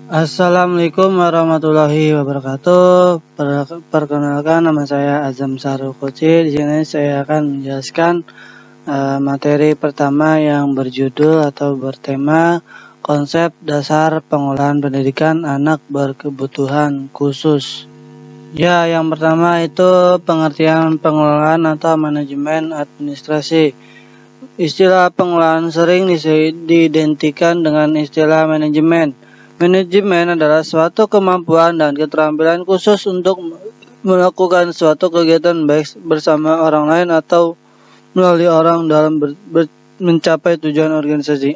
Assalamualaikum warahmatullahi wabarakatuh. Perkenalkan, nama saya Azam Sarul Koci. Di sini saya akan menjelaskan materi pertama yang berjudul atau bertema konsep dasar pengolahan pendidikan anak berkebutuhan khusus. Ya, yang pertama itu pengertian pengelolaan atau manajemen administrasi. Istilah pengelolaan sering diidentikan dengan istilah manajemen. Manajemen adalah suatu kemampuan dan keterampilan khusus untuk melakukan suatu kegiatan baik bersama orang lain atau melalui orang dalam mencapai tujuan organisasi.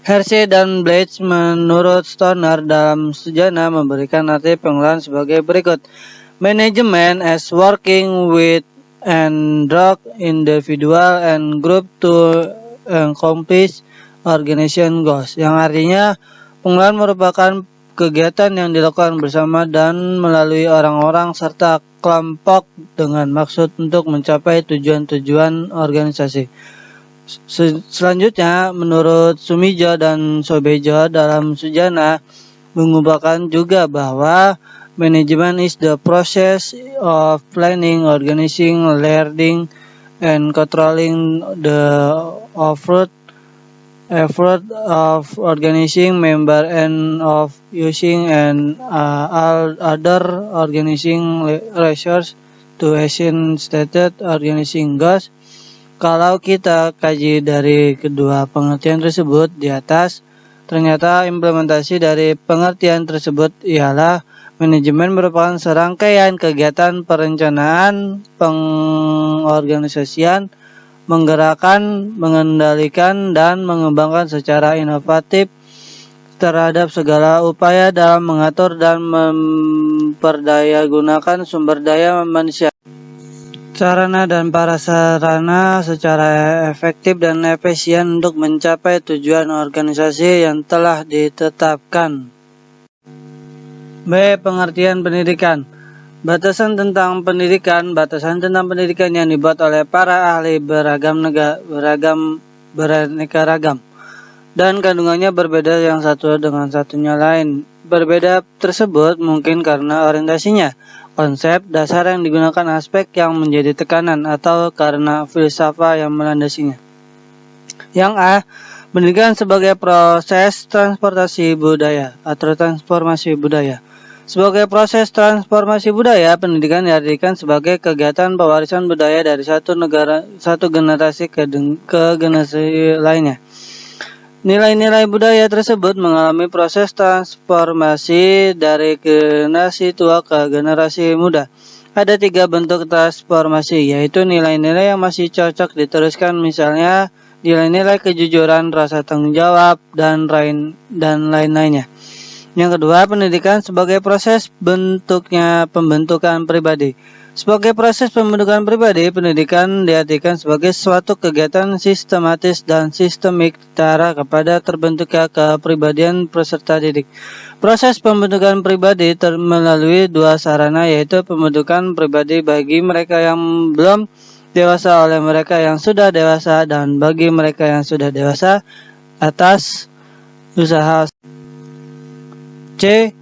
Hershey dan Blades menurut Stoner dalam sejarah memberikan arti pengelolaan sebagai berikut. Management as working with and drug individual and group to accomplish organization goals, yang artinya pengelolaan merupakan kegiatan yang dilakukan bersama dan melalui orang-orang serta kelompok dengan maksud untuk mencapai tujuan-tujuan organisasi. Selanjutnya, menurut Sumijo dan Sobejo dalam Sujana mengubahkan juga bahwa management is the process of planning, organizing, leading, and controlling the effort of organizing member and of using and all other organizing resources to achieve stated organizing goals. Kalau kita kaji dari kedua pengertian tersebut di atas, ternyata implementasi dari pengertian tersebut ialah manajemen merupakan serangkaian kegiatan perencanaan, pengorganisasian, menggerakkan, mengendalikan, dan mengembangkan secara inovatif terhadap segala upaya dalam mengatur dan memperdayagunakan sumber daya manusia, sarana dan prasarana secara efektif dan efisien untuk mencapai tujuan organisasi yang telah ditetapkan. B. Pengertian pendidikan. Batasan tentang pendidikan yang dibuat oleh para ahli beraneka ragam, dan kandungannya berbeda yang satu dengan satunya lain. Berbeda tersebut mungkin karena orientasinya, konsep dasar yang digunakan, aspek yang menjadi tekanan, atau karena filsafat yang melandasinya. Yang A. Pendidikan sebagai proses transportasi budaya atau transformasi budaya. Sebagai proses transformasi budaya, pendidikan diartikan sebagai kegiatan pewarisan budaya dari satu generasi ke generasi lainnya. Nilai-nilai budaya tersebut mengalami proses transformasi dari generasi tua ke generasi muda. Ada 3 bentuk transformasi, yaitu nilai-nilai yang masih cocok diteruskan, misalnya nilai-nilai kejujuran, rasa tanggung jawab, dan lain-lainnya. Yang kedua, pendidikan sebagai proses pembentukan pribadi. Sebagai proses pembentukan pribadi, pendidikan diartikan sebagai suatu kegiatan sistematis dan sistemik terarah kepada terbentuknya kepribadian peserta didik. Proses pembentukan pribadi melalui 2 sarana, yaitu pembentukan pribadi bagi mereka yang belum dewasa oleh mereka yang sudah dewasa, dan bagi mereka yang sudah dewasa atas usaha. C.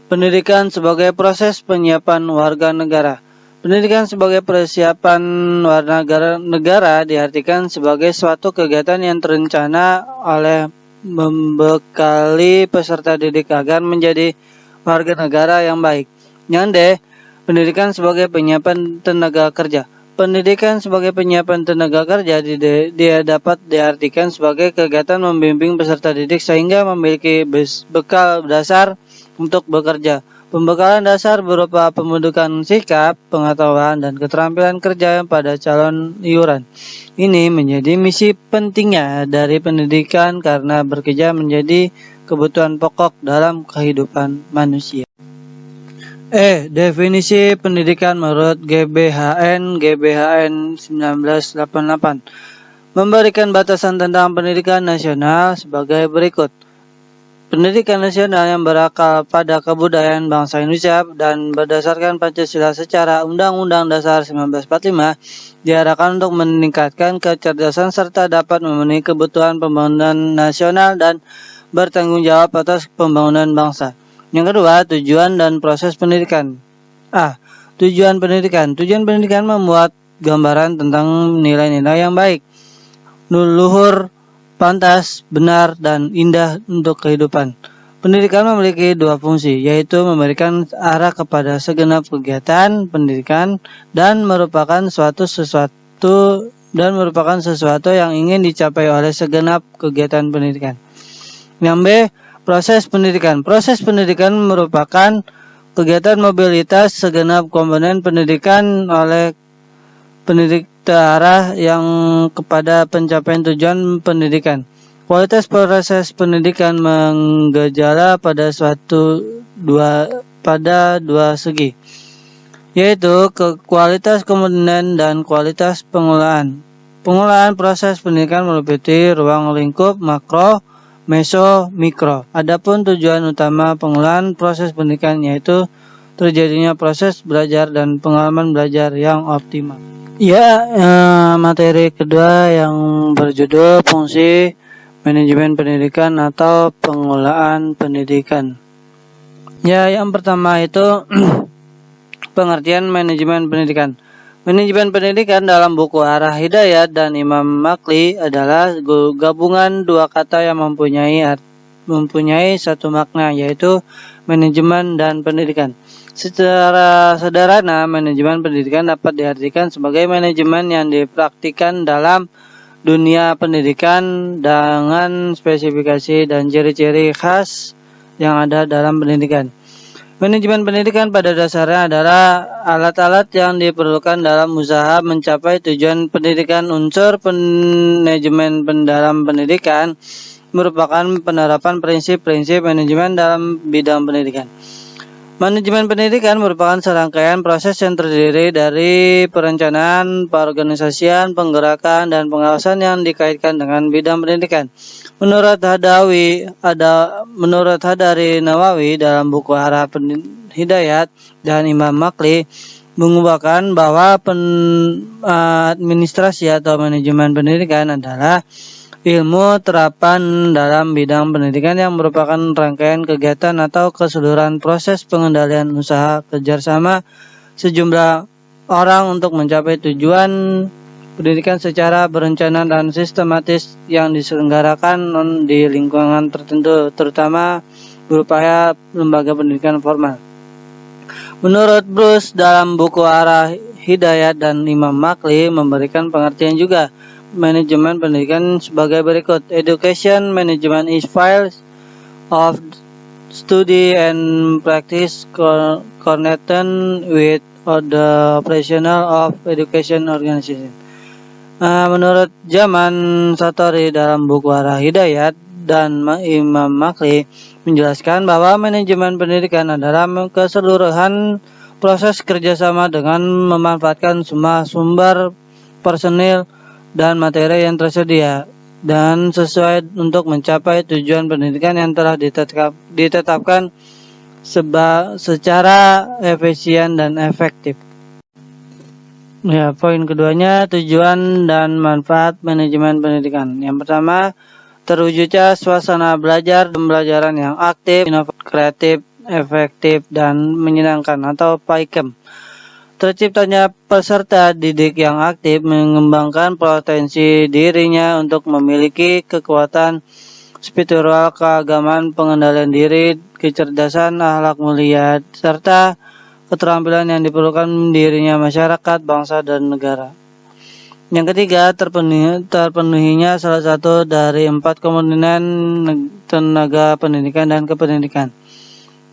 Pendidikan sebagai proses penyiapan warga negara. Pendidikan sebagai persiapan warga negara diartikan sebagai suatu kegiatan yang terencana oleh membekali peserta didik agar menjadi warga negara yang baik. Yang D. Pendidikan sebagai penyiapan tenaga kerja. Pendidikan sebagai penyiapan tenaga kerja dia dapat diartikan sebagai kegiatan membimbing peserta didik sehingga memiliki bekal dasar untuk bekerja. Pembekalan dasar berupa pembentukan sikap, pengetahuan, dan keterampilan kerja pada calon iuran. Ini menjadi misi pentingnya dari pendidikan karena bekerja menjadi kebutuhan pokok dalam kehidupan manusia. Definisi pendidikan menurut GBHN 1988 memberikan batasan tentang pendidikan nasional sebagai berikut. Pendidikan nasional yang berakar pada kebudayaan bangsa Indonesia dan berdasarkan Pancasila secara Undang-Undang Dasar 1945 diarahkan untuk meningkatkan kecerdasan serta dapat memenuhi kebutuhan pembangunan nasional dan bertanggung jawab atas pembangunan bangsa. Yang kedua, tujuan dan proses pendidikan. Tujuan pendidikan. Tujuan pendidikan membuat gambaran tentang nilai-nilai yang baik, luhur, pantas, benar, dan indah untuk kehidupan. Pendidikan memiliki dua fungsi, yaitu memberikan arah kepada segenap kegiatan pendidikan dan merupakan sesuatu yang ingin dicapai oleh segenap kegiatan pendidikan. Yang B, proses pendidikan. Proses pendidikan merupakan kegiatan mobilitas segenap komponen pendidikan oleh pendidik terarah yang kepada pencapaian tujuan pendidikan. Kualitas proses pendidikan menggejala pada dua segi, yaitu kualitas komponen dan kualitas pengolahan. Pengolahan proses pendidikan meliputi ruang lingkup makro, meso, mikro. Adapun tujuan utama pengolahan proses pendidikan yaitu terjadinya proses belajar dan pengalaman belajar yang optimal. Materi kedua yang berjudul fungsi manajemen pendidikan atau pengelolaan pendidikan. Yang pertama itu pengertian manajemen pendidikan. Manajemen pendidikan dalam buku Arah Hidayat dan Imam Makli adalah gabungan dua kata yang mempunyai satu makna, yaitu manajemen dan pendidikan. Secara sederhana, manajemen pendidikan dapat diartikan sebagai manajemen yang dipraktikkan dalam dunia pendidikan dengan spesifikasi dan ciri-ciri khas yang ada dalam pendidikan. Manajemen pendidikan pada dasarnya adalah alat-alat yang diperlukan dalam usaha mencapai tujuan pendidikan. Unsur manajemen dalam pendidikan merupakan penerapan prinsip-prinsip manajemen dalam bidang pendidikan. Manajemen pendidikan merupakan serangkaian proses yang terdiri dari perencanaan, perorganisasian, penggerakan, dan pengawasan yang dikaitkan dengan bidang pendidikan. Menurut Hadari Nawawi dalam buku Arah Hidayat dan Imam Makli mengubahkan bahwa administrasi atau manajemen pendidikan adalah ilmu terapan dalam bidang pendidikan yang merupakan rangkaian kegiatan atau keseluruhan proses pengendalian usaha kerjasama sejumlah orang untuk mencapai tujuan pendidikan secara berencana dan sistematis yang diselenggarakan di lingkungan tertentu, terutama berupa lembaga pendidikan formal. Menurut Bruce dalam buku Arah Hidayat dan Imam Makli memberikan pengertian juga manajemen pendidikan sebagai berikut. Education management is fields of study and practice connected with the operational of education organization. Menurut Zaman Satori dalam buku Arah Hidayat dan Imam Makli menjelaskan bahwa manajemen pendidikan adalah keseluruhan proses kerjasama dengan memanfaatkan semua sumber personil dan materi yang tersedia dan sesuai untuk mencapai tujuan pendidikan yang telah ditetapkan secara efisien dan efektif. Poin keduanya, tujuan dan manfaat manajemen pendidikan. Yang pertama, terwujudnya suasana belajar dan pembelajaran yang aktif, inovatif, kreatif, efektif, dan menyenangkan atau PAIKEM. Terciptanya peserta didik yang aktif mengembangkan potensi dirinya untuk memiliki kekuatan spiritual, keagamaan, pengendalian diri, kecerdasan, akhlak mulia, serta keterampilan yang diperlukan dirinya masyarakat, bangsa, dan negara. Yang ketiga, terpenuhinya salah satu dari 4 komponen tenaga pendidikan dan kependidikan.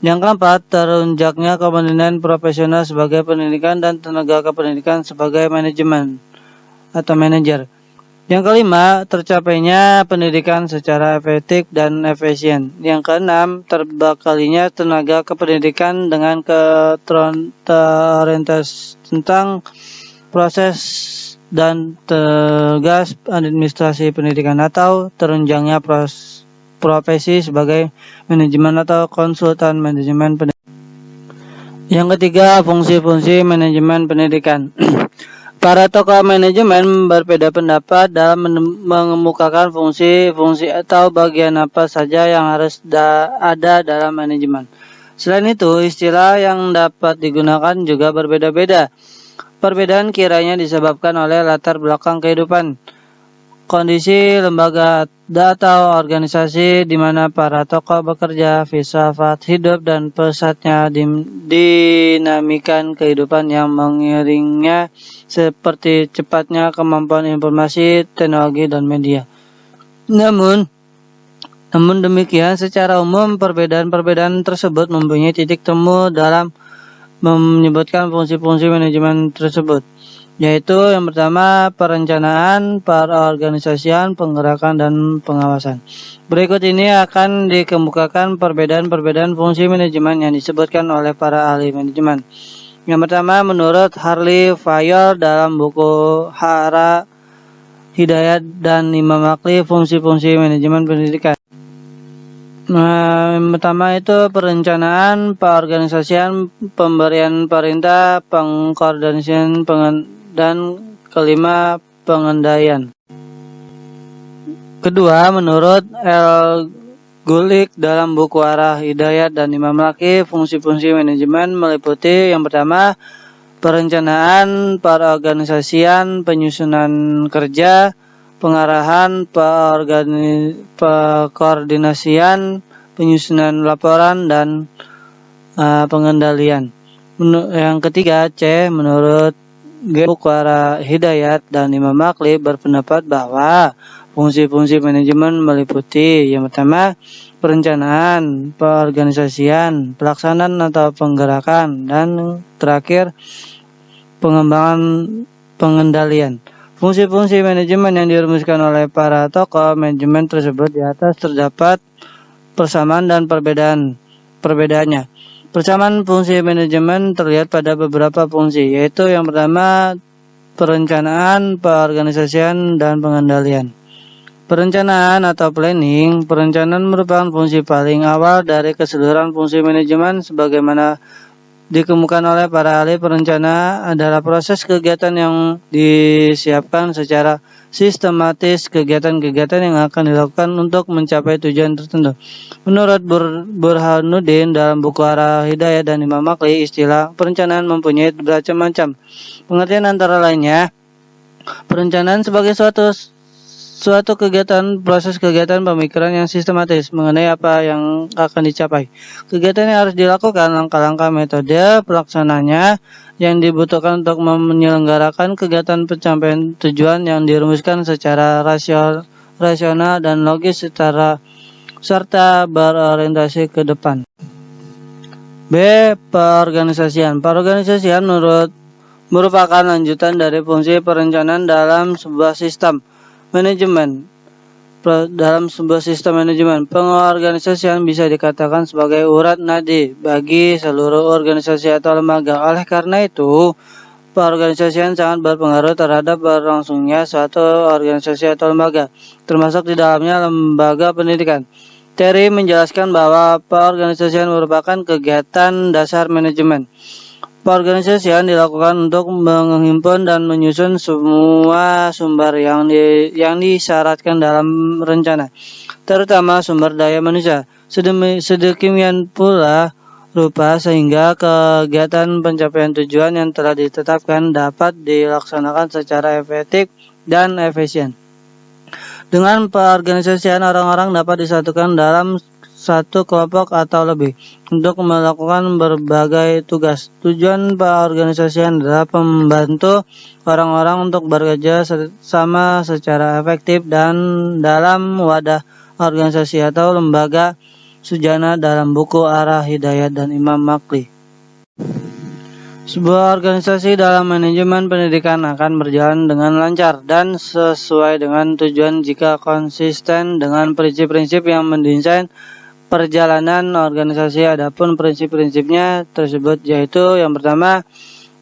Yang keempat, terunjaknya komponen profesional sebagai pendidikan dan tenaga kependidikan sebagai manajemen atau manajer. Yang kelima, tercapainya pendidikan secara efektif dan efisien. Yang keenam, terbekalinya tenaga kependidikan dengan keterorientasi tentang proses dan tugas administrasi pendidikan atau terunjangnya profesi sebagai manajemen atau konsultan manajemen pendidikan. Yang ketiga, fungsi-fungsi manajemen pendidikan. Para tokoh manajemen berbeda pendapat dalam mengemukakan fungsi-fungsi atau bagian apa saja yang harus ada dalam manajemen. Selain itu, istilah yang dapat digunakan juga berbeda-beda. Perbedaan kiranya disebabkan oleh latar belakang kehidupan, kondisi lembaga atau organisasi di mana para tokoh bekerja, filsafat hidup, dan pesatnya dinamikan kehidupan yang mengiringnya seperti cepatnya kemampuan informasi, teknologi, dan media. Namun demikian, secara umum perbedaan-perbedaan tersebut mempunyai titik temu dalam menyebutkan fungsi-fungsi manajemen tersebut, yaitu yang pertama perencanaan, perorganisasian, penggerakan, dan pengawasan. Berikut ini akan dikemukakan perbedaan-perbedaan fungsi manajemen yang disebutkan oleh para ahli manajemen. Yang pertama, menurut Harley Fayor dalam buku Hara Hidayat dan Imam Makli, fungsi-fungsi manajemen pendidikan. Yang pertama itu perencanaan, perorganisasian, pemberian perintah, pengkoordinasian, dan kelima, pengendalian. Kedua, menurut L. Gulick dalam buku Arah Hidayat dan Imam Laki, fungsi-fungsi manajemen meliputi yang pertama, perencanaan, perorganisasian, penyusunan kerja, pengarahan, koordinasian, penyusunan laporan, dan pengendalian. Yang ketiga, C. Menurut buku Arah Hidayat dan Imam Makli berpendapat bahwa fungsi-fungsi manajemen meliputi yang pertama, perencanaan, perorganisasian, pelaksanaan atau penggerakan, dan terakhir, pengembangan pengendalian. Fungsi-fungsi manajemen yang dirumuskan oleh para tokoh manajemen tersebut di atas terdapat persamaan dan perbedaannya. Persamaan fungsi manajemen terlihat pada beberapa fungsi, yaitu yang pertama perencanaan, perorganisasian, dan pengendalian. Perencanaan atau planning, perencanaan merupakan fungsi paling awal dari keseluruhan fungsi manajemen sebagaimana dikemukakan oleh para ahli perencana adalah proses kegiatan yang disiapkan secara sistematis, kegiatan-kegiatan yang akan dilakukan untuk mencapai tujuan tertentu. Menurut Burhanuddin dalam buku Arah Hidayat dan Imam Makli, istilah perencanaan mempunyai bermacam-macam pengertian, antara lainnya perencanaan sebagai suatu kegiatan, proses kegiatan pemikiran yang sistematis mengenai apa yang akan dicapai. Kegiatan yang harus dilakukan, langkah-langkah metode pelaksananya yang dibutuhkan untuk menyelenggarakan kegiatan pencapaian tujuan yang dirumuskan secara rasional dan logis serta berorientasi ke depan. B. Perorganisasian. Perorganisasian merupakan lanjutan dari fungsi perencanaan dalam sebuah sistem manajemen. Dalam sebuah sistem manajemen, pengorganisasian bisa dikatakan sebagai urat nadi bagi seluruh organisasi atau lembaga. Oleh karena itu, pengorganisasian sangat berpengaruh terhadap berlangsungnya suatu organisasi atau lembaga, termasuk di dalamnya lembaga pendidikan. Terry menjelaskan bahwa pengorganisasian merupakan kegiatan dasar manajemen. Pengorganisasian dilakukan untuk menghimpun dan menyusun semua sumber yang disyaratkan dalam rencana, terutama sumber daya manusia. Sedemikian pula rupa sehingga kegiatan pencapaian tujuan yang telah ditetapkan dapat dilaksanakan secara efektif dan efisien. Dengan pengorganisasian, orang-orang dapat disatukan dalam satu kelompok atau lebih untuk melakukan berbagai tugas. Tujuan pengorganisasian adalah membantu orang-orang untuk bekerja sama secara efektif dan dalam wadah organisasi atau lembaga sujana dalam buku Arah Hidayat dan Imam Makli. Sebuah organisasi dalam manajemen pendidikan akan berjalan dengan lancar dan sesuai dengan tujuan jika konsisten dengan prinsip-prinsip yang mendesain perjalanan organisasi. Adapun prinsip-prinsipnya tersebut yaitu yang pertama,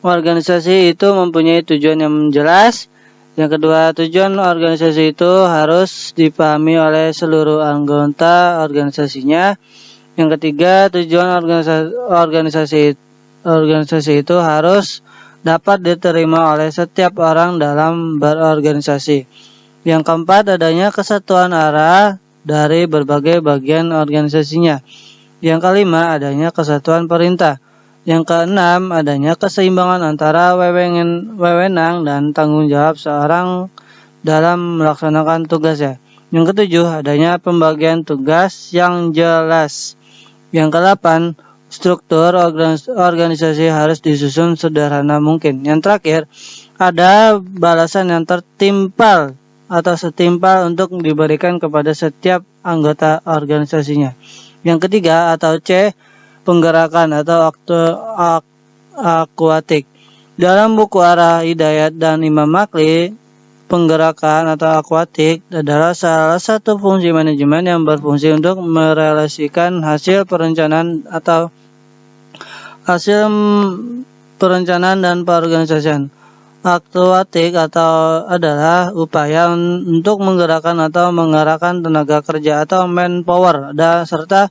organisasi itu mempunyai tujuan yang jelas. Yang kedua, tujuan organisasi itu harus dipahami oleh seluruh anggota organisasinya. Yang ketiga, tujuan organisasi itu harus dapat diterima oleh setiap orang dalam berorganisasi. Yang keempat, adanya kesatuan arah dari berbagai bagian organisasinya. Yang kelima, adanya kesatuan perintah. Yang keenam, adanya keseimbangan antara wewenang dan tanggung jawab seorang dalam melaksanakan tugasnya. Yang ketujuh, adanya pembagian tugas yang jelas. Yang kedelapan, struktur organisasi harus disusun sederhana mungkin. Yang terakhir, ada balasan yang tertimpal atau setimpal untuk diberikan kepada setiap anggota organisasinya. Yang ketiga atau C, penggerakan atau akuatik. Dalam buku Arah Hidayat dan Imam Makli, penggerakan atau akuatik adalah salah satu fungsi manajemen yang berfungsi untuk merelasikan hasil perencanaan dan perorganisasian. Akuatik adalah upaya untuk menggerakkan atau mengarahkan tenaga kerja atau manpower serta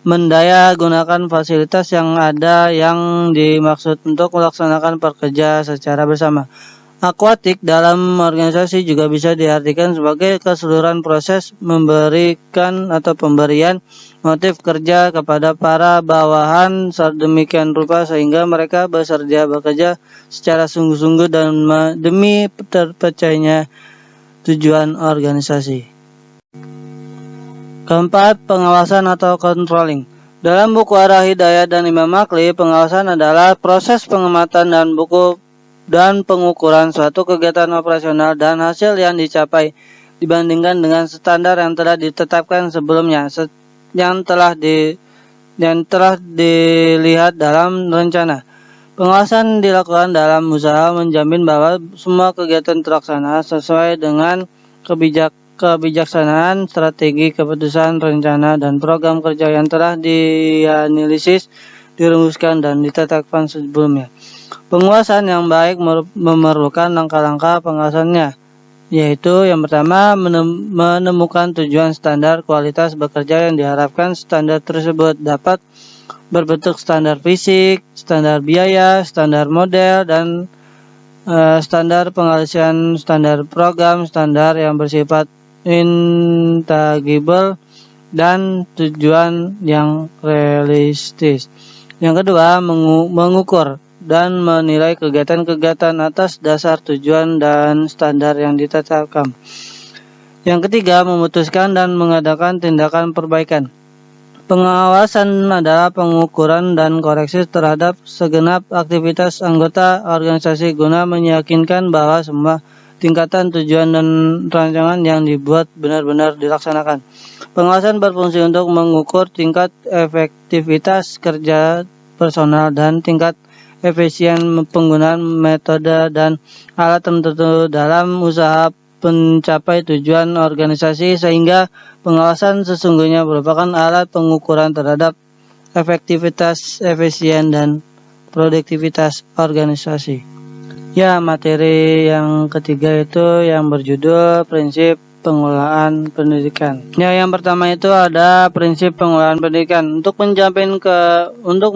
mendaya gunakan fasilitas yang ada yang dimaksud untuk melaksanakan pekerja secara bersama. Akuatik dalam organisasi juga bisa diartikan sebagai keseluruhan proses memberikan atau pemberian motif kerja kepada para bawahan sedemikian rupa sehingga mereka bekerja secara sungguh-sungguh dan demi tercapainya tujuan organisasi. Keempat, pengawasan atau controlling. Dalam buku Arah Hidayat dan Imam Makli, pengawasan adalah proses pengamatan dan pengukuran suatu kegiatan operasional dan hasil yang dicapai dibandingkan dengan standar yang telah ditetapkan sebelumnya, yang telah dilihat dalam rencana. Pengawasan dilakukan dalam usaha menjamin bahwa semua kegiatan terlaksana sesuai dengan kebijaksanaan, strategi, keputusan, rencana, dan program kerja yang telah dianalisis, dirumuskan, dan ditetapkan sebelumnya. Penguasaan yang baik memerlukan langkah-langkah pengawasannya, yaitu yang pertama menemukan tujuan standar kualitas bekerja yang diharapkan standar tersebut dapat berbentuk standar fisik, standar biaya, standar model, dan standar pengalisian, standar program, standar yang bersifat intangible, dan tujuan yang realistis. Yang kedua, mengukur dan menilai kegiatan-kegiatan atas dasar tujuan dan standar yang ditetapkan. Yang ketiga, memutuskan dan mengadakan tindakan perbaikan. Pengawasan adalah pengukuran dan koreksi terhadap segenap aktivitas anggota organisasi guna meyakinkan bahwa semua tingkatan tujuan dan rancangan yang dibuat benar-benar dilaksanakan. Pengawasan berfungsi untuk mengukur tingkat efektivitas kerja personal dan tingkat efisien penggunaan metode dan alat tertentu dalam usaha mencapai tujuan organisasi, sehingga pengawasan sesungguhnya merupakan alat pengukuran terhadap efektivitas, efisien, dan produktivitas organisasi. Ya, materi yang ketiga itu yang berjudul prinsip pengelolaan pendidikan. Ya, yang pertama itu ada prinsip pengelolaan pendidikan. Untuk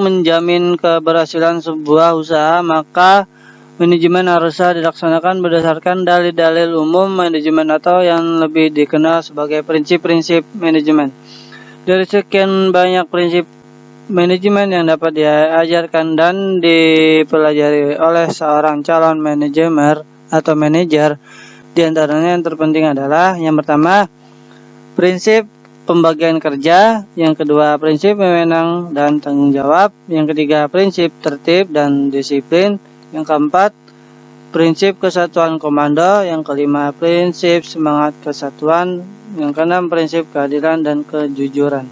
menjamin keberhasilan sebuah usaha, maka manajemen harusnya dilaksanakan berdasarkan dalil-dalil umum manajemen atau yang lebih dikenal sebagai prinsip-prinsip manajemen. Dari sekian banyak prinsip manajemen yang dapat diajarkan dan dipelajari oleh seorang calon manajer atau manajer, di antaranya yang terpenting adalah yang pertama, prinsip pembagian kerja, yang kedua, prinsip wewenang dan tanggung jawab, yang ketiga, prinsip tertib dan disiplin, yang keempat, prinsip kesatuan komando, yang kelima, prinsip semangat kesatuan, yang keenam, prinsip keadilan dan kejujuran.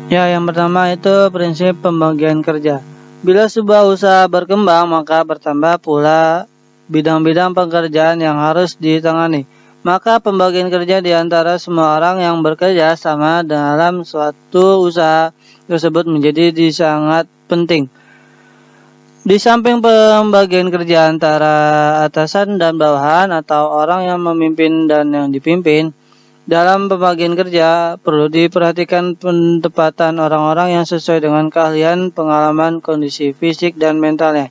Ya, yang pertama itu prinsip pembagian kerja. Bila sebuah usaha berkembang, maka bertambah pula bidang-bidang pekerjaan yang harus ditangani. Maka pembagian kerja di antara semua orang yang bekerja sama dalam suatu usaha tersebut menjadi sangat penting. Di samping pembagian kerja antara atasan dan bawahan atau orang yang memimpin dan yang dipimpin, dalam pembagian kerja perlu diperhatikan penempatan orang-orang yang sesuai dengan keahlian, pengalaman, kondisi fisik, dan mentalnya.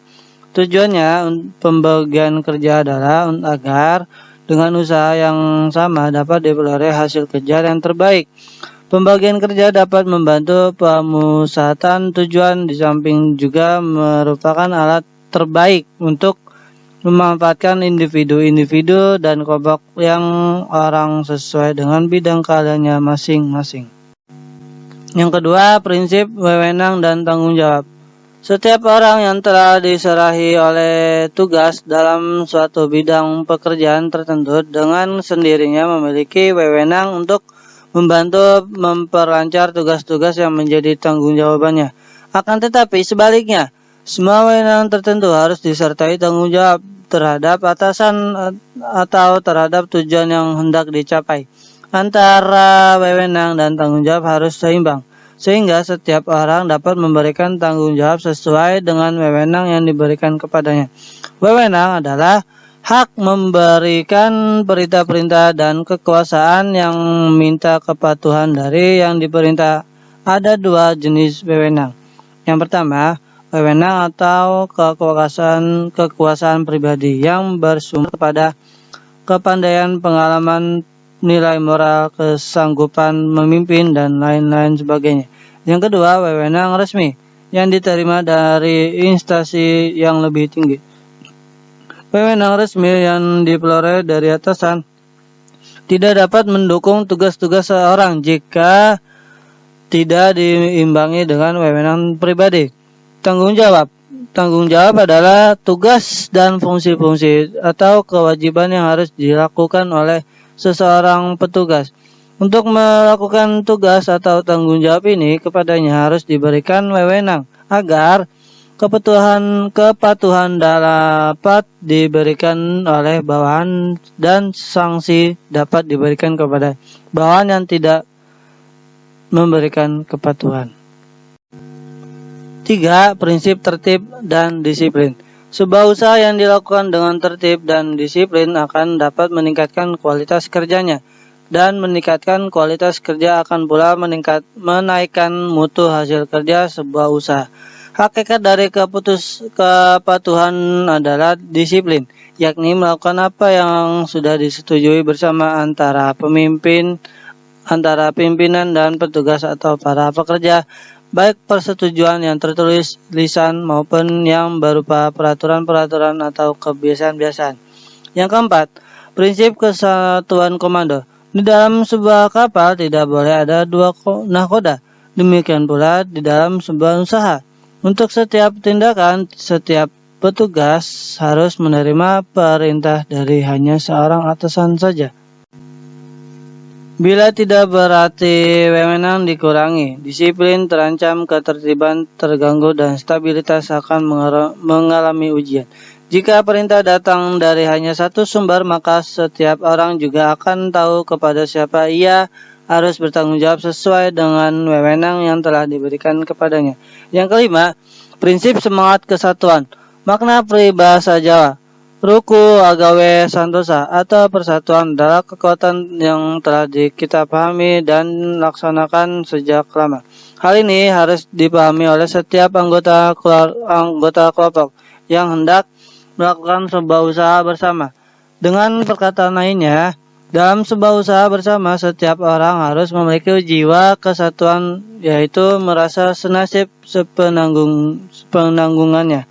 Tujuannya pembagian kerja adalah agar dengan usaha yang sama dapat diperoleh hasil kerja yang terbaik. Pembagian kerja dapat membantu pemusatan tujuan, di samping juga merupakan alat terbaik untuk memanfaatkan individu-individu dan kelompok yang orang sesuai dengan bidang keahliannya masing-masing. Yang kedua, prinsip wewenang dan tanggung jawab. Setiap orang yang telah diserahi oleh tugas dalam suatu bidang pekerjaan tertentu dengan sendirinya memiliki wewenang untuk membantu memperlancar tugas-tugas yang menjadi tanggung jawabannya. Akan tetapi sebaliknya, semua wewenang tertentu harus disertai tanggung jawab terhadap atasan atau terhadap tujuan yang hendak dicapai. Antara wewenang dan tanggung jawab harus seimbang, sehingga setiap orang dapat memberikan tanggung jawab sesuai dengan wewenang yang diberikan kepadanya. Wewenang adalah hak memberikan perintah-perintah dan kekuasaan yang minta kepatuhan dari yang diperintah. Ada dua jenis wewenang. Yang pertama, wewenang atau kekuasaan pribadi yang bersumber pada kepandaian, pengalaman, nilai moral, kesanggupan memimpin, dan lain-lain sebagainya. Yang kedua, wewenang resmi yang diterima dari instansi yang lebih tinggi. Wewenang resmi yang diperoleh dari atasan tidak dapat mendukung tugas-tugas seorang jika tidak diimbangi dengan wewenang pribadi. Tanggung jawab adalah tugas dan fungsi-fungsi atau kewajiban yang harus dilakukan oleh seseorang petugas. Untuk melakukan tugas atau tanggung jawab ini, kepadanya harus diberikan wewenang agar kepatuhan dapat diberikan oleh bawahan dan sanksi dapat diberikan kepada bawahan yang tidak memberikan kepatuhan. 3. Prinsip tertib dan disiplin. Sebuah usaha yang dilakukan dengan tertib dan disiplin akan dapat meningkatkan kualitas kerjanya, dan meningkatkan kualitas kerja akan pula menaikkan mutu hasil kerja sebuah usaha. Hakikat dari kepatuhan adalah disiplin, yakni melakukan apa yang sudah disetujui bersama antara pimpinan dan petugas atau para pekerja, baik persetujuan yang tertulis, lisan, maupun yang berupa peraturan-peraturan atau kebiasaan-kebiasaan. Yang keempat, prinsip kesatuan komando. Di dalam sebuah kapal tidak boleh ada dua nahkoda. Demikian pula di dalam sebuah usaha. Untuk setiap tindakan, setiap petugas harus menerima perintah dari hanya seorang atasan saja. Bila tidak berarti wewenang dikurangi, disiplin terancam, ketertiban terganggu, dan stabilitas akan mengalami ujian. Jika perintah datang dari hanya satu sumber, maka setiap orang juga akan tahu kepada siapa ia harus bertanggung jawab sesuai dengan wewenang yang telah diberikan kepadanya. Yang kelima, prinsip semangat kesatuan. Makna peribahasa Jawa, ruku agawe santosa atau persatuan adalah kekuatan yang telah kita pahami dan laksanakan sejak lama. Hal ini harus dipahami oleh setiap anggota kelompok yang hendak melakukan sebuah usaha bersama. Dengan perkataan lainnya, dalam sebuah usaha bersama, setiap orang harus memiliki jiwa kesatuan, yaitu merasa senasib sepenanggungannya,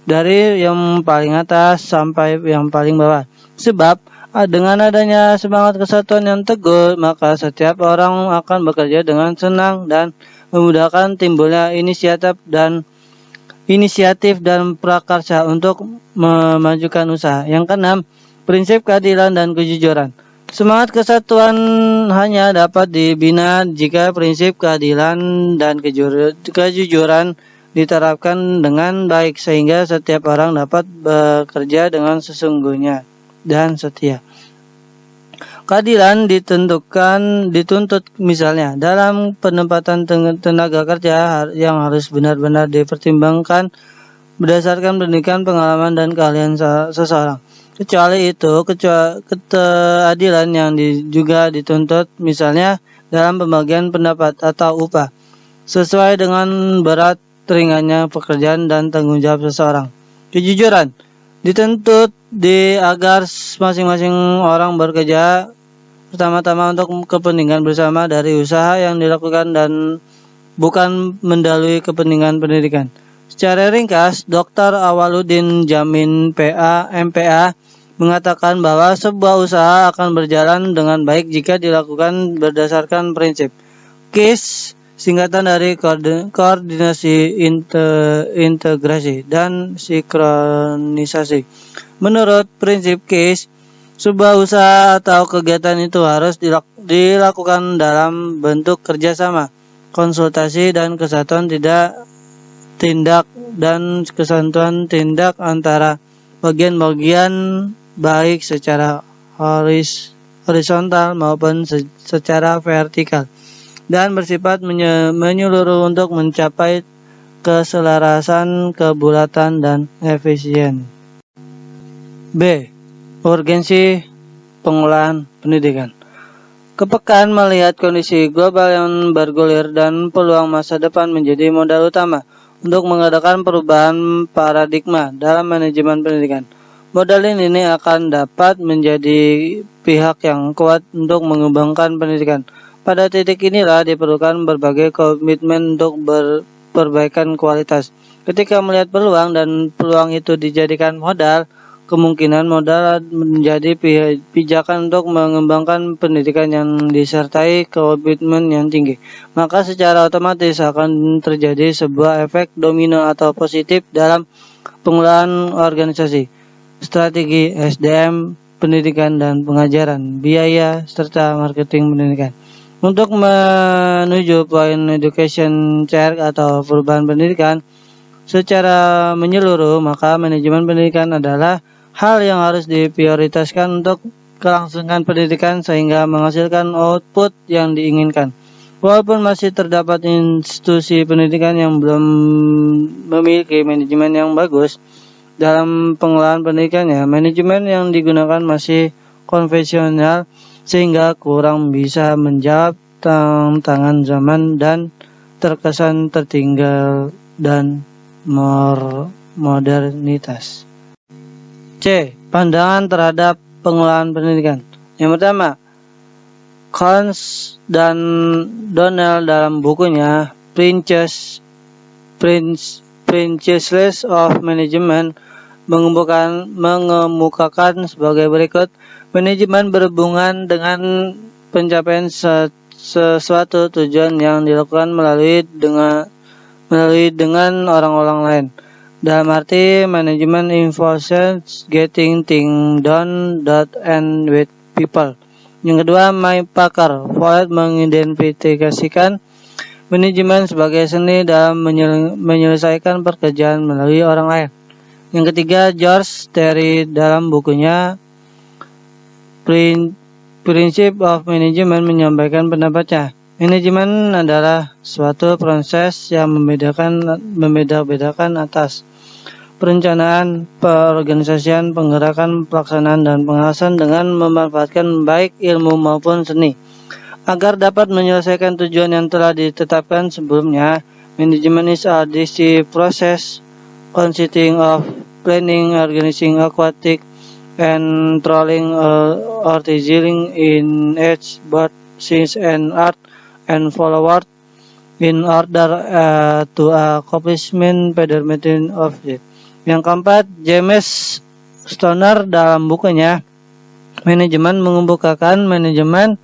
dari yang paling atas sampai yang paling bawah. Sebab dengan adanya semangat kesatuan yang teguh, maka setiap orang akan bekerja dengan senang dan memudahkan timbulnya inisiatif dan prakarsa untuk memajukan usaha. Yang keenam, prinsip keadilan dan kejujuran. Semangat kesatuan hanya dapat dibina jika prinsip keadilan dan kejujuran diterapkan dengan baik, sehingga setiap orang dapat bekerja dengan sesungguhnya dan setia. Keadilan dituntut misalnya dalam penempatan tenaga kerja yang harus benar-benar dipertimbangkan berdasarkan pendidikan, pengalaman, dan keahlian seseorang. Kecuali itu, keadilan yang juga dituntut, misalnya dalam pembagian pendapat atau upah, sesuai dengan berat ringannya pekerjaan dan tanggung jawab seseorang. Kejujuran dituntut agar masing-masing orang bekerja pertama-tama untuk kepentingan bersama dari usaha yang dilakukan dan bukan mendalui kepentingan pendidikan. Secara ringkas, Dr. Awaludin Jamin MPA mengatakan bahwa sebuah usaha akan berjalan dengan baik jika dilakukan berdasarkan prinsip KISS, singkatan dari koordinasi, integrasi, dan sinkronisasi. Menurut prinsip KISS, sebuah usaha atau kegiatan itu harus dilakukan dalam bentuk kerjasama, konsultasi, dan kesatuan tindak antara bagian-bagian, baik secara horizontal maupun secara vertikal, dan bersifat menyeluruh untuk mencapai keselarasan, kebulatan, dan efisien. B. Urgensi pengelolaan pendidikan. Kepekaan melihat kondisi global yang bergulir dan peluang masa depan menjadi modal utama untuk mengadakan perubahan paradigma dalam manajemen pendidikan. Modal ini akan dapat menjadi pihak yang kuat untuk mengembangkan pendidikan. Pada titik inilah diperlukan berbagai komitmen untuk perbaikan kualitas. Ketika melihat peluang dan peluang itu dijadikan modal, kemungkinan modal menjadi pijakan untuk mengembangkan pendidikan yang disertai komitmen yang tinggi. Maka secara otomatis akan terjadi sebuah efek domino atau positif dalam pengelolaan organisasi, strategi SDM, pendidikan dan pengajaran, biaya, serta marketing pendidikan. Untuk menuju poin education check atau perubahan pendidikan secara menyeluruh, maka manajemen pendidikan adalah hal yang harus diprioritaskan untuk kelangsungan pendidikan sehingga menghasilkan output yang diinginkan. Walaupun masih terdapat institusi pendidikan yang belum memiliki manajemen yang bagus dalam pengelolaan pendidikannya, manajemen yang digunakan masih konvensional sehingga kurang bisa menjawab tantangan zaman dan terkesan tertinggal dan modernitas. C. Pandangan terhadap pengelolaan pendidikan. Yang pertama, Cons dan Donnell dalam bukunya Principles of Management mengemukakan sebagai berikut. Manajemen berhubungan dengan pencapaian sesuatu tujuan yang dilakukan melalui dengan orang-orang lain. Dalam arti, manajemen involves getting things done that end with people. Yang kedua, Mike Parker Voigt mengidentifikasikan manajemen sebagai seni dalam menyelesaikan pekerjaan melalui orang lain. Yang ketiga, George Terry dalam bukunya Principles of Management menyampaikan pendapatnya. Manajemen adalah suatu proses yang membeda-bedakan atas perencanaan, perorganisasian, penggerakan, pelaksanaan, dan pengawasan dengan memanfaatkan baik ilmu maupun seni. Agar dapat menyelesaikan tujuan yang telah ditetapkan sebelumnya, manajemen is a decisive process consisting of planning, organizing, aquatic, and controlling originating in each both science and art and forward in order to accomplishment predetermined of it. Yang keempat, James Stoner dalam bukunya Manajemen mengemukakan manajemen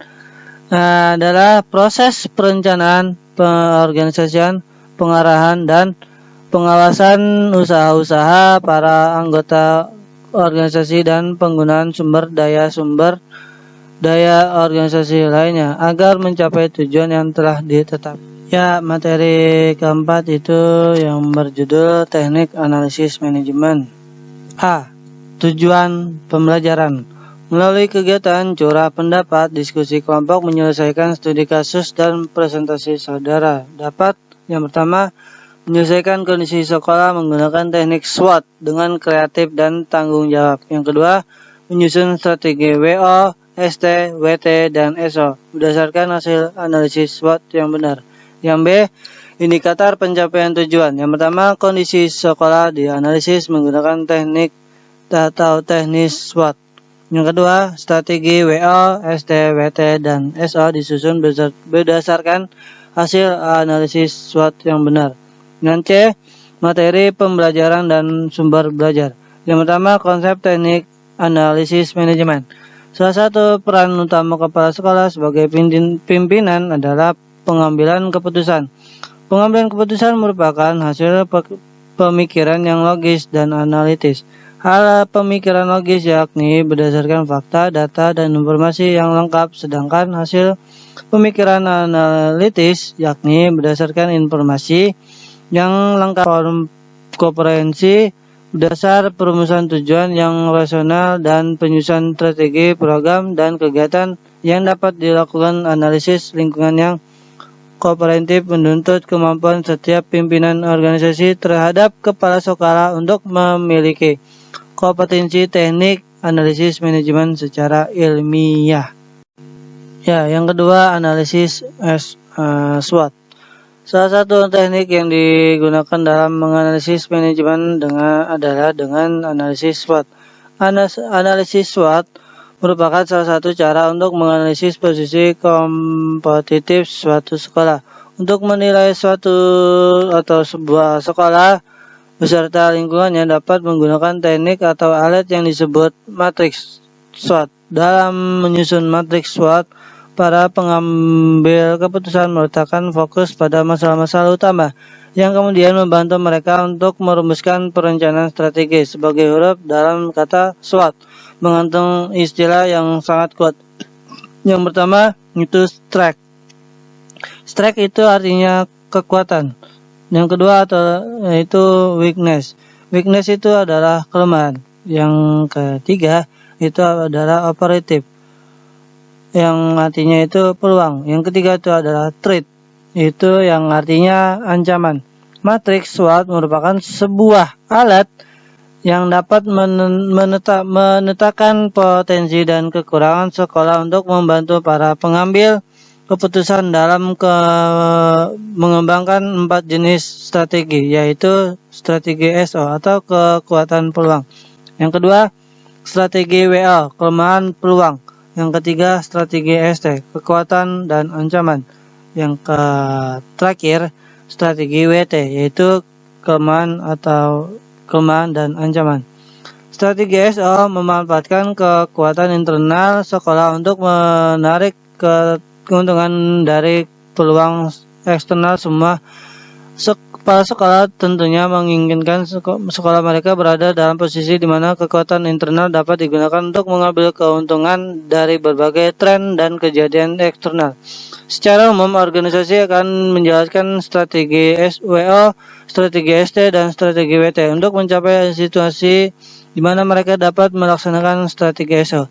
adalah proses perencanaan, pengorganisasian, pengarahan, dan pengawasan usaha-usaha para anggota organisasi dan penggunaan sumber daya organisasi lainnya agar mencapai tujuan yang telah ditetapkan. Ya, materi keempat itu yang berjudul Teknik Analisis Manajemen. A. Tujuan pembelajaran. Melalui kegiatan curah pendapat, diskusi kelompok, menyelesaikan studi kasus, dan presentasi saudara dapat yang pertama menyelesaikan kondisi sekolah menggunakan teknik SWOT dengan kreatif dan tanggung jawab. Yang kedua, menyusun strategi WO, ST, WT, dan SO berdasarkan hasil analisis SWOT yang benar. Yang B, indikator pencapaian tujuan. Yang pertama, kondisi sekolah dianalisis menggunakan teknik atau teknis SWOT. Yang kedua, strategi WO, ST, WT, dan SO disusun berdasarkan hasil analisis SWOT yang benar. Yang C, materi pembelajaran dan sumber belajar. Yang pertama, konsep teknik analisis manajemen. Salah satu peran utama kepala sekolah sebagai pimpinan adalah pengambilan keputusan. Pengambilan keputusan merupakan hasil pemikiran yang logis dan analitis. Hal pemikiran logis yakni berdasarkan fakta, data, dan informasi yang lengkap, sedangkan hasil pemikiran analitis yakni berdasarkan informasi yang lengkap, komprehensi, dasar perumusan tujuan yang rasional, dan penyusunan strategi, program, dan kegiatan yang dapat dilakukan. Analisis lingkungan yang komprehensif menuntut kemampuan setiap pimpinan organisasi terhadap kepala sekolah untuk memiliki kompetensi teknik analisis manajemen secara ilmiah. Ya, yang kedua, analisis SWOT. Salah satu teknik yang digunakan dalam menganalisis manajemen adalah dengan analisis SWOT. Analisis SWOT merupakan salah satu cara untuk menganalisis posisi kompetitif suatu sekolah. Untuk menilai suatu atau sebuah sekolah beserta lingkungannya dapat menggunakan teknik atau alat yang disebut matriks SWOT. Dalam menyusun matriks SWOT, para pengambil keputusan meletakkan fokus pada masalah-masalah utama yang kemudian membantu mereka untuk merumuskan perencanaan strategi. Sebagai huruf dalam kata SWOT mengandung istilah yang sangat kuat. Yang pertama itu strength. Strength itu artinya kekuatan. Yang kedua itu weakness. Weakness itu adalah kelemahan. Yang ketiga itu adalah operative, yang artinya itu peluang. Yang ketiga itu adalah threat, itu yang artinya ancaman. Matriks SWOT merupakan sebuah alat yang dapat menetapkan potensi dan kekurangan sekolah untuk membantu para pengambil keputusan dalam mengembangkan 4 jenis strategi, yaitu strategi SO atau kekuatan peluang. Yang kedua, strategi WO, kelemahan peluang. Yang ketiga, strategi ST, kekuatan dan ancaman. Yang terakhir, strategi WT, yaitu kelemahan dan ancaman. Strategi SO memanfaatkan kekuatan internal sekolah untuk menarik keuntungan dari peluang eksternal. Semua kepala sekolah tentunya menginginkan sekolah mereka berada dalam posisi di mana kekuatan internal dapat digunakan untuk mengambil keuntungan dari berbagai tren dan kejadian eksternal. Secara umum, organisasi akan menjalankan strategi SWO, strategi ST, dan strategi WT untuk mencapai situasi di mana mereka dapat melaksanakan strategi SO.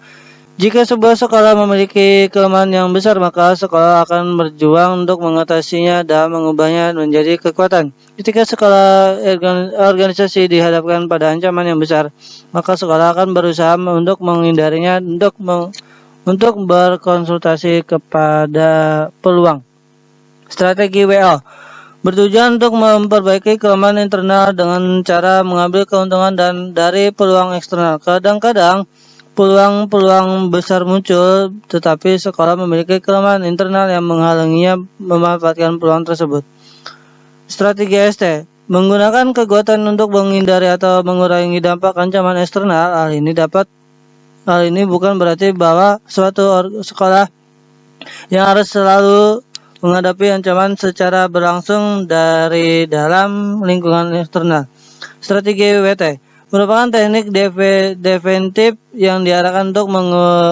Jika sebuah sekolah memiliki kelemahan yang besar, maka sekolah akan berjuang untuk mengatasinya dan mengubahnya menjadi kekuatan. Ketika sekolah organisasi dihadapkan pada ancaman yang besar, maka sekolah akan berusaha untuk menghindarinya untuk berkonsultasi kepada peluang. Strategi WO bertujuan untuk memperbaiki kelemahan internal dengan cara mengambil keuntungan dari peluang eksternal. Kadang-kadang peluang besar muncul, tetapi sekolah memiliki kelemahan internal yang menghalanginya memanfaatkan peluang tersebut. Strategi ST menggunakan kekuatan untuk menghindari atau mengurangi dampak ancaman eksternal. Hal ini bukan berarti bahwa suatu sekolah yang harus selalu menghadapi ancaman secara berlangsung dari dalam lingkungan eksternal. Strategi WT merupakan teknik defensif yang diarahkan untuk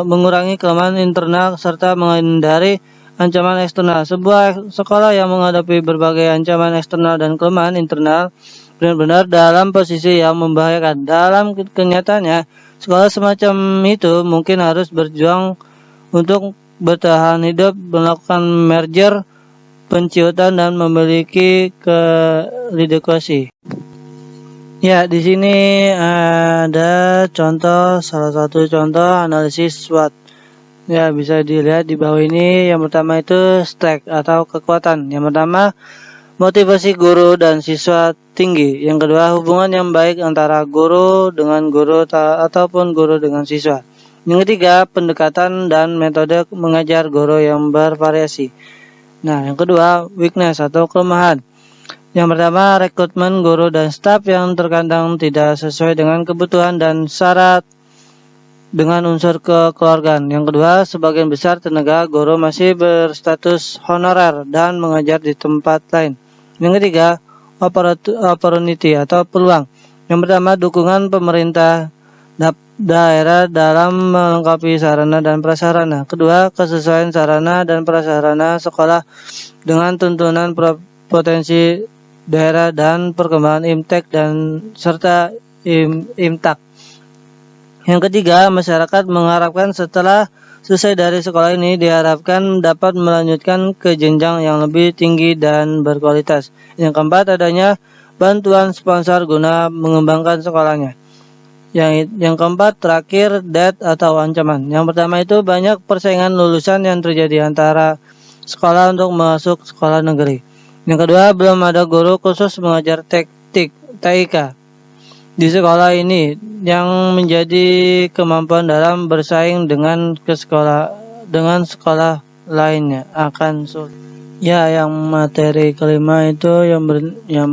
mengurangi kelemahan internal serta menghindari ancaman eksternal. Sebuah sekolah yang menghadapi berbagai ancaman eksternal dan kelemahan internal benar-benar dalam posisi yang membahayakan. Dalam kenyataannya, sekolah semacam itu mungkin harus berjuang untuk bertahan hidup, melakukan merger, penciutan dan memiliki kededikasi. Ya, di sini ada salah satu contoh analisis SWOT. Ya, bisa dilihat di bawah ini. Yang pertama itu strength atau kekuatan. Yang pertama, motivasi guru dan siswa tinggi. Yang kedua, hubungan yang baik antara guru dengan guru ataupun guru dengan siswa. Yang ketiga, pendekatan dan metode mengajar guru yang bervariasi. Nah, yang kedua, weakness atau kelemahan. Yang pertama, rekrutmen guru dan staf yang terkadang tidak sesuai dengan kebutuhan dan syarat dengan unsur kekeluargaan. Yang kedua, sebagian besar tenaga guru masih berstatus honorer dan mengajar di tempat lain. Yang ketiga, opportunity atau peluang. Yang pertama, dukungan pemerintah daerah dalam melengkapi sarana dan prasarana. Kedua, kesesuaian sarana dan prasarana sekolah dengan tuntunan potensi daerah dan perkembangan IMTEK dan serta IMTAK. Yang ketiga, masyarakat mengharapkan setelah selesai dari sekolah ini diharapkan dapat melanjutkan ke jenjang yang lebih tinggi dan berkualitas. Yang keempat, adanya bantuan sponsor guna mengembangkan sekolahnya. Yang keempat, terakhir, debt atau ancaman. Yang pertama itu banyak persaingan lulusan yang terjadi antara sekolah untuk masuk sekolah negeri. Yang kedua, belum ada guru khusus mengajar TIK di sekolah ini yang menjadi kemampuan dalam bersaing dengan sekolah lainnya akan sulit. Ya, yang materi kelima itu yang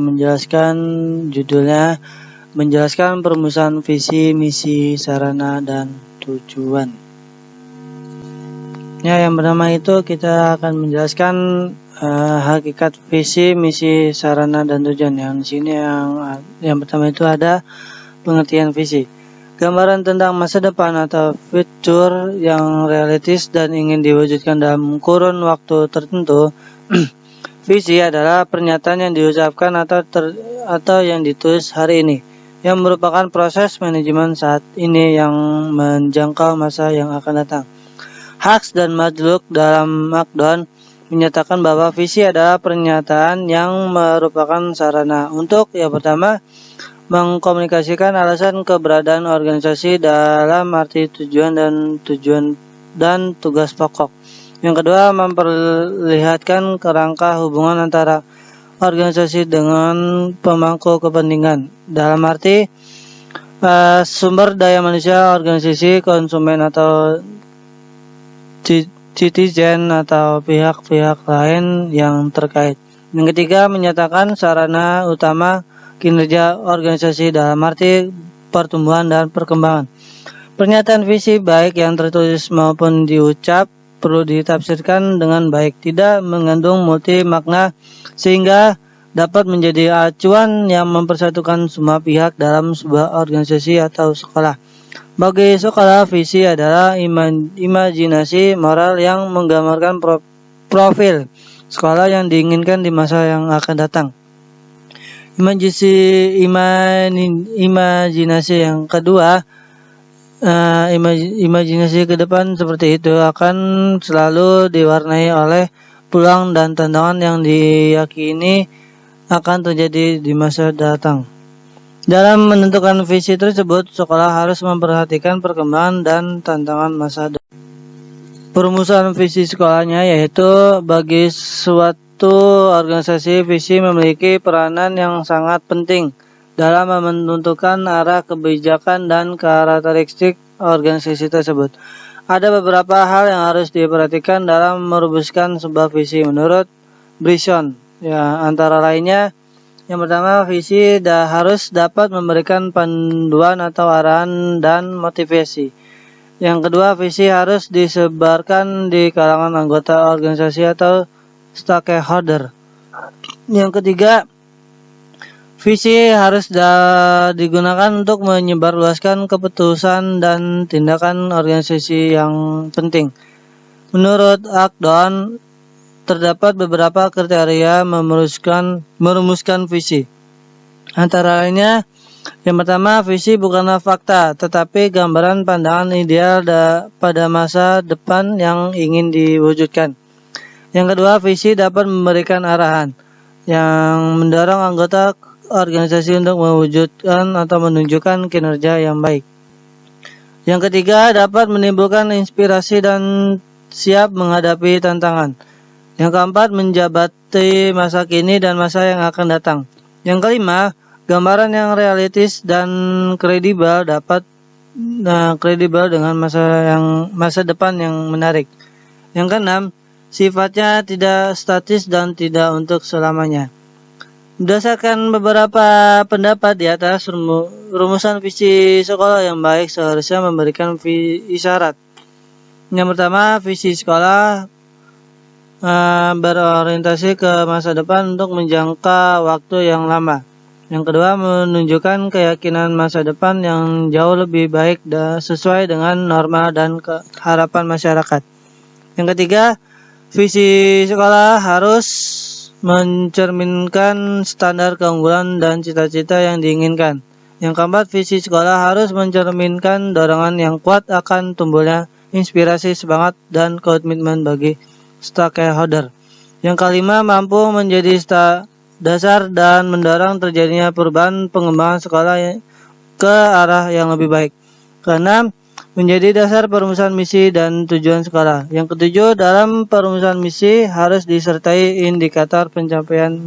menjelaskan judulnya menjelaskan perumusan visi, misi, sarana dan tujuan. Ya, yang pertama itu kita akan menjelaskan hakikat visi, misi, sarana dan tujuan. Yang di sini yang pertama itu ada pengertian visi. Gambaran tentang masa depan atau future yang realistis dan ingin diwujudkan dalam kurun waktu tertentu. Visi adalah pernyataan yang diucapkan atau yang ditulis hari ini, yang merupakan proses manajemen saat ini yang menjangkau masa yang akan datang. Haks dan Majluk dalam Makdon menyatakan bahwa visi adalah pernyataan yang merupakan sarana untuk yang pertama mengkomunikasikan alasan keberadaan organisasi dalam arti tujuan dan tugas pokok. Yang kedua, memperlihatkan kerangka hubungan antara organisasi dengan pemangku kepentingan dalam arti sumber daya manusia, organisasi, konsumen atau citizen atau pihak-pihak lain yang terkait. Yang ketiga, menyatakan sarana utama kinerja organisasi dalam arti pertumbuhan dan perkembangan. Pernyataan visi baik yang tertulis maupun diucap perlu ditafsirkan dengan baik, tidak mengandung multi makna sehingga dapat menjadi acuan yang mempersatukan semua pihak dalam sebuah organisasi atau sekolah. Bagi sekolah, visi adalah imajinasi moral yang menggambarkan profil sekolah yang diinginkan di masa yang akan datang. Imajinasi yang kedua, imajinasi ke depan seperti itu akan selalu diwarnai oleh peluang dan tantangan yang diyakini akan terjadi di masa datang. Dalam menentukan visi tersebut, sekolah harus memperhatikan perkembangan dan tantangan masa depan. Perumusan visi sekolahnya yaitu bagi suatu organisasi, visi memiliki peranan yang sangat penting dalam menentukan arah kebijakan dan karakteristik organisasi tersebut. Ada beberapa hal yang harus diperhatikan dalam merumuskan sebuah visi menurut Brisson. Ya, antara lainnya, yang pertama, visi harus dapat memberikan panduan atau arahan dan motivasi. Yang kedua, visi harus disebarkan di kalangan anggota organisasi atau stakeholder. Yang ketiga, visi harus digunakan untuk menyebarluaskan keputusan dan tindakan organisasi yang penting. Menurut Akdon, terdapat beberapa kriteria merumuskan visi. Antara lainnya, yang pertama, visi bukanlah fakta, tetapi gambaran pandangan ideal pada masa depan yang ingin diwujudkan. Yang kedua, visi dapat memberikan arahan yang mendorong anggota organisasi untuk mewujudkan atau menunjukkan kinerja yang baik. Yang ketiga, dapat menimbulkan inspirasi dan siap menghadapi tantangan. Yang keempat, menjabati masa kini dan masa yang akan datang. Yang kelima, gambaran yang realistis dan kredibel dengan masa depan yang menarik. Yang keenam, sifatnya tidak statis dan tidak untuk selamanya. Berdasarkan beberapa pendapat di atas, rumusan visi sekolah yang baik seharusnya memberikan isyarat. Yang pertama, visi sekolah berorientasi ke masa depan untuk menjangka waktu yang lama. Yang kedua, menunjukkan keyakinan masa depan yang jauh lebih baik dan sesuai dengan norma dan harapan masyarakat. Yang ketiga, visi sekolah harus mencerminkan standar keunggulan dan cita-cita yang diinginkan. Yang keempat, visi sekolah harus mencerminkan dorongan yang kuat akan tumbuhnya inspirasi, semangat, dan komitmen bagi stakeholder. Yang kelima, mampu menjadi dasar dan mendorong terjadinya perubahan pengembangan sekolah ke arah yang lebih baik. Keenam, menjadi dasar perumusan misi dan tujuan sekolah. Yang ketujuh, dalam perumusan misi harus disertai indikator pencapaian misi.